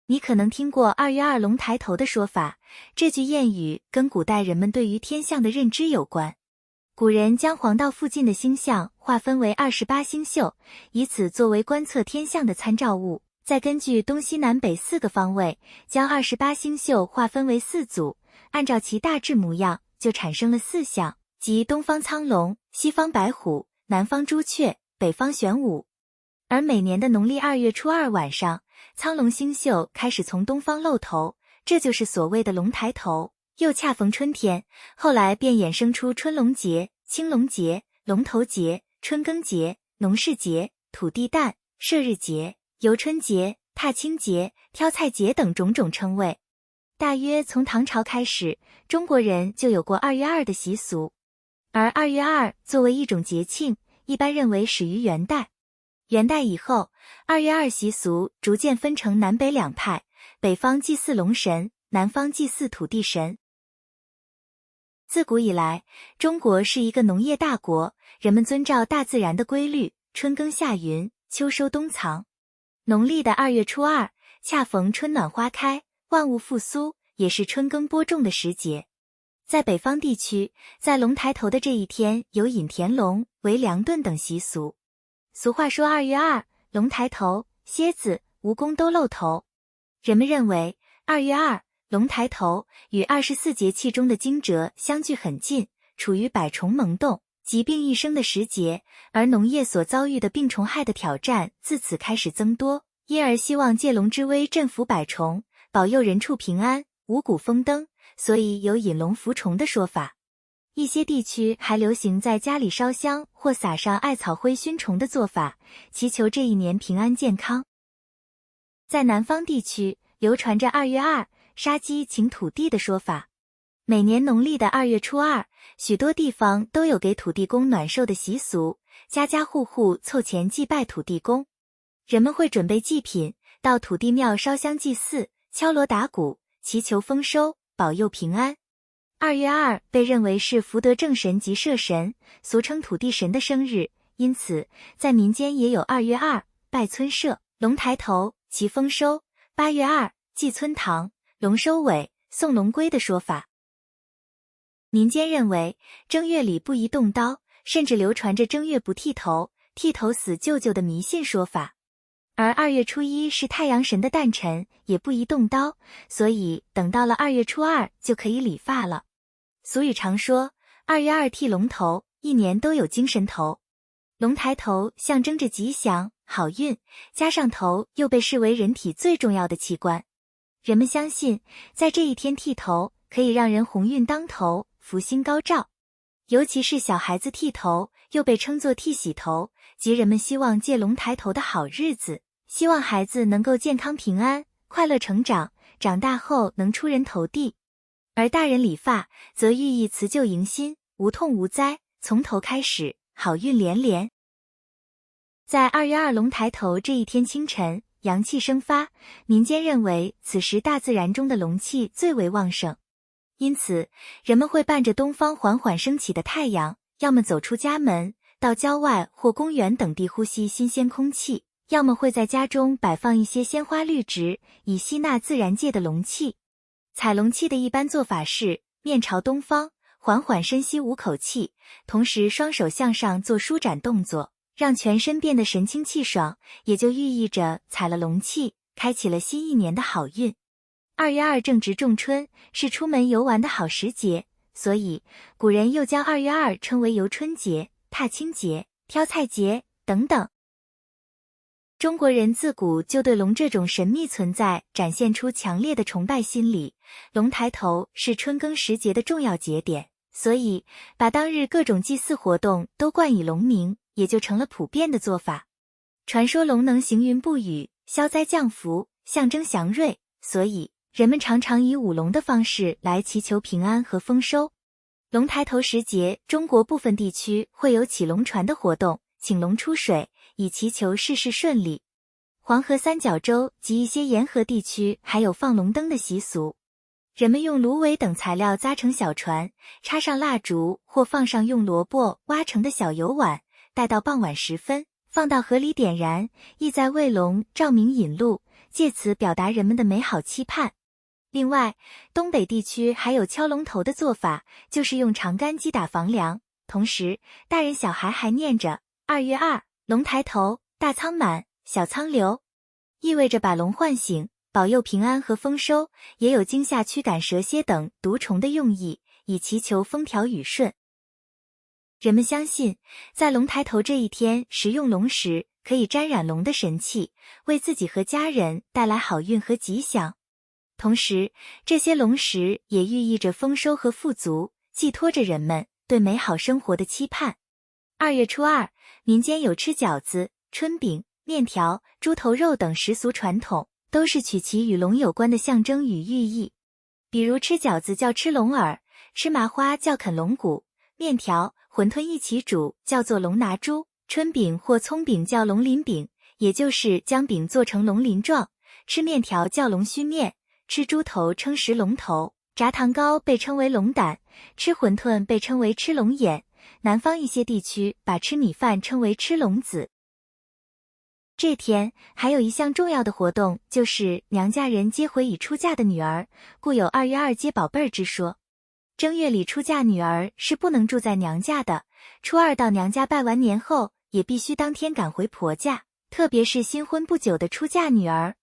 你可能听过2月2龙抬头的说法，这句谚语跟古代人们对于天象的认知有关。古人将黄道附近的星象划分为28星宿，以此作为观测天象的参照物，再根据东西南北4个方位，将28星宿划分为4组，按照其大致模样，就产生了4象，即东方苍龙、西方白虎、南方朱雀、北方玄武。而每年的农历2月初2晚上，苍龙星宿开始从东方露头，这就是所谓的龙抬头，又恰逢春天，后来便衍生出春龙节、青龙节、龙头节、春耕节、农事节、土地诞、射日节、游春节、踏青节、挑菜节等种种称谓。大约从唐朝开始，中国人就有过2月2的习俗，而2月2作为一种节庆，一般认为始于元代。元代以后，2月2习俗逐渐分成南北两派，北方祭祀龙神，南方祭祀土地神。自古以来，中国是一个农业大国，人们遵照大自然的规律，春耕夏耘，秋收冬藏。农历的2月初2，恰逢春暖花开，万物复苏，也是春耕播种的时节。在北方地区，在龙抬头的这一天，有引田龙、为粮顿等习俗。俗话说2月2，龙抬头，蝎子、蜈蚣都露头。人们认为2月2，龙抬头与24节气中的惊蛰相距很近，处于百虫萌动、疾病一生的时节，而农业所遭遇的病虫害的挑战自此开始增多，因而希望借龙之威镇服百虫，保佑人畜平安、五谷丰登，所以有引龙伏虫的说法。一些地区还流行在家里烧香或撒上艾草灰熏虫的做法，祈求这一年平安健康。在南方地区流传着2月2杀鸡请土地的说法。每年农历的2月初2，许多地方都有给土地公暖寿的习俗，家家户户凑钱祭拜土地公。人们会准备祭品，到土地庙烧香祭祀，敲锣打鼓，祈求丰收，保佑平安。2月2被认为是福德正神及社神，俗称土地神的生日，因此在民间也有2月2拜村社、龙抬头、祈丰收；8月2祭村堂、龙收尾、送龙归的说法。民间认为正月里不宜动刀，甚至流传着正月不剃头，剃头死舅舅的迷信说法。而2月初1是太阳神的诞辰，也不宜动刀，所以等到了2月初2就可以理发了。俗语常说2月2剃龙头，一年都有精神头。龙抬头象征着吉祥、好运，加上头又被视为人体最重要的器官。人们相信，在这一天剃头可以让人鸿运当头，福星高照。尤其是小孩子剃头，又被称作剃喜头，即人们希望借龙抬头的好日子，希望孩子能够健康平安、快乐成长，长大后能出人头地。而大人理发则寓意辞旧迎新，无痛无灾，从头开始，好运连连。在2月2龙抬头这一天清晨，阳气生发，民间认为此时大自然中的龙气最为旺盛，因此人们会伴着东方缓缓升起的太阳，要么走出家门，到郊外或公园等地呼吸新鲜空气，要么会在家中摆放一些鲜花绿植，以吸纳自然界的龙气。采龙气的一般做法是面朝东方，缓缓深吸5口气，同时双手向上做舒展动作，让全身变得神清气爽，也就寓意着采了龙气，开启了新一年的好运。2月2正值仲春，是出门游玩的好时节，所以古人又将2月2称为游春节、踏青节、挑菜节等等。中国人自古就对龙这种神秘存在展现出强烈的崇拜心理，龙抬头是春耕时节的重要节点，所以把当日各种祭祀活动都冠以龙名，也就成了普遍的做法。传说龙能行云布雨、消灾降福，象征祥瑞，所以人们常常以舞龙的方式来祈求平安和丰收。龙抬头时节，中国部分地区会有起龙船的活动，请龙出水，以祈求事事顺利。黄河三角洲及一些沿河地区还有放龙灯的习俗。人们用芦苇等材料扎成小船，插上蜡烛或放上用萝卜挖成的小油碗，待到傍晚时分，放到河里点燃，意在为龙照明引路，借此表达人们的美好期盼。另外，东北地区还有敲龙头的做法，就是用长杆击打房梁，同时大人小孩还念着2月2，龙抬头，大仓满，小仓流，意味着把龙唤醒，保佑平安和丰收，也有惊吓驱赶蛇蝎等毒虫的用意，以祈求风调雨顺。人们相信，在龙抬头这一天食用龙食，可以沾染龙的神气，为自己和家人带来好运和吉祥。同时，这些龙食也寓意着丰收和富足，寄托着人们对美好生活的期盼。2月初2，民间有吃饺子、春饼、面条、猪头肉等习俗传统，都是取其与龙有关的象征与寓意。比如吃饺子叫吃龙耳，吃麻花叫啃龙骨，面条、馄饨一起煮叫做龙拿猪，春饼或葱饼叫龙鳞饼，也就是将饼做成龙鳞状，吃面条叫龙须面，吃猪头称食龙头，炸糖糕被称为龙胆，吃馄饨被称为吃龙眼，南方一些地区把吃米饭称为吃龙子。这天还有一项重要的活动，就是娘家人接回已出嫁的女儿，故有2月2接宝贝儿之说。正月里出嫁女儿是不能住在娘家的，初2到娘家拜完年后，也必须当天赶回婆家，特别是新婚不久的出嫁女儿。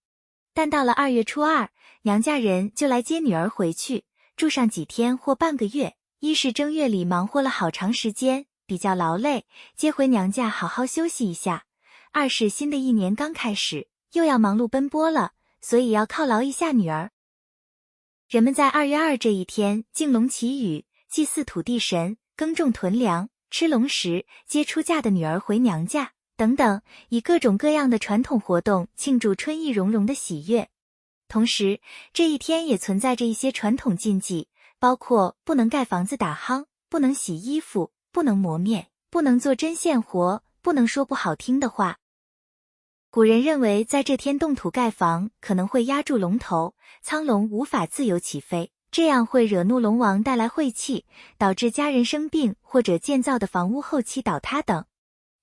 但到了2月初2，娘家人就来接女儿回去，住上几天或半个月。一是正月里忙活了好长时间，比较劳累，接回娘家好好休息一下；二是新的一年刚开始，又要忙碌奔波了，所以要犒劳一下女儿。人们在2月2这一天敬龙祈雨，祭祀土地神，耕种囤粮，吃龙食，接出嫁的女儿回娘家等等，以各种各样的传统活动庆祝春意融融的喜悦。同时，这一天也存在着一些传统禁忌，包括不能盖房子打夯，不能洗衣服，不能磨面，不能做针线活，不能说不好听的话。古人认为在这天动土盖房可能会压住龙头，苍龙无法自由起飞，这样会惹怒龙王带来晦气，导致家人生病或者建造的房屋后期倒塌等。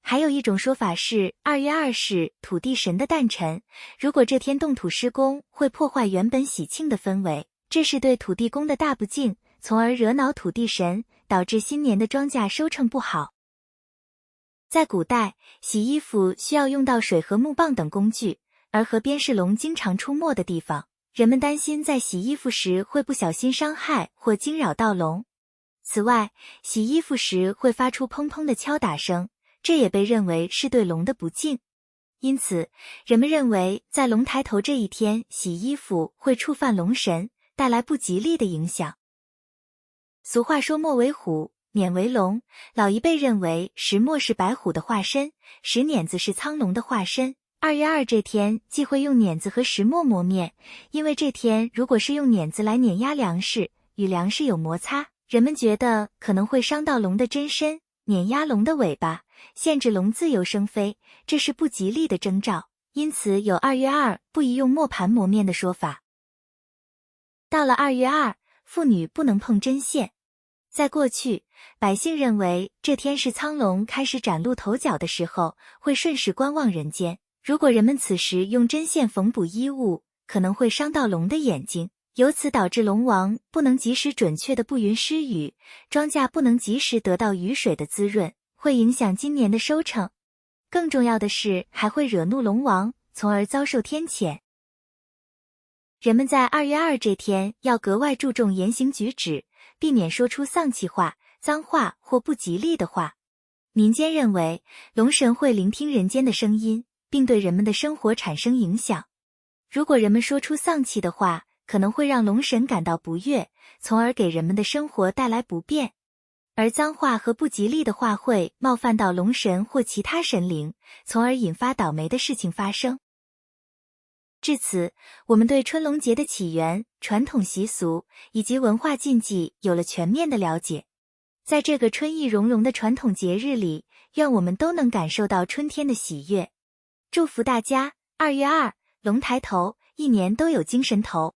还有一种说法是2月2是土地神的诞辰，如果这天动土施工会破坏原本喜庆的氛围，这是对土地公的大不敬，从而惹恼土地神，导致新年的庄稼收成不好。在古代，洗衣服需要用到水和木棒等工具，而河边是龙经常出没的地方，人们担心在洗衣服时会不小心伤害或惊扰到龙。此外，洗衣服时会发出砰砰的敲打声，这也被认为是对龙的不敬。因此，人们认为在龙抬头这一天洗衣服会触犯龙神，带来不吉利的影响。俗话说磨为虎，碾为龙，老一辈认为石磨是白虎的化身，石碾子是苍龙的化身。2月2这天忌讳用碾子和石磨磨面，因为这天如果是用碾子来碾压粮食，与粮食有摩擦，人们觉得可能会伤到龙的真身，碾压龙的尾巴，限制龙自由生飞，这是不吉利的征兆，因此有2月2不宜用磨盘磨面的说法。到了2月2，妇女不能碰针线。在过去，百姓认为这天是苍龙开始崭露头角的时候，会顺势观望人间。如果人们此时用针线缝补衣物，可能会伤到龙的眼睛，由此导致龙王不能及时准确的布云施雨，庄稼不能及时得到雨水的滋润，会影响今年的收成。更重要的是，还会惹怒龙王，从而遭受天谴。人们在2月2这天要格外注重言行举止，避免说出丧气话、脏话或不吉利的话。民间认为，龙神会聆听人间的声音，并对人们的生活产生影响。如果人们说出丧气的话，可能会让龙神感到不悦，从而给人们的生活带来不便。而脏话和不吉利的话会冒犯到龙神或其他神灵，从而引发倒霉的事情发生。至此，我们对春龙节的起源、传统习俗以及文化禁忌有了全面的了解。在这个春意融融的传统节日里，愿我们都能感受到春天的喜悦。祝福大家，2月2，龙抬头，一年都有精神头。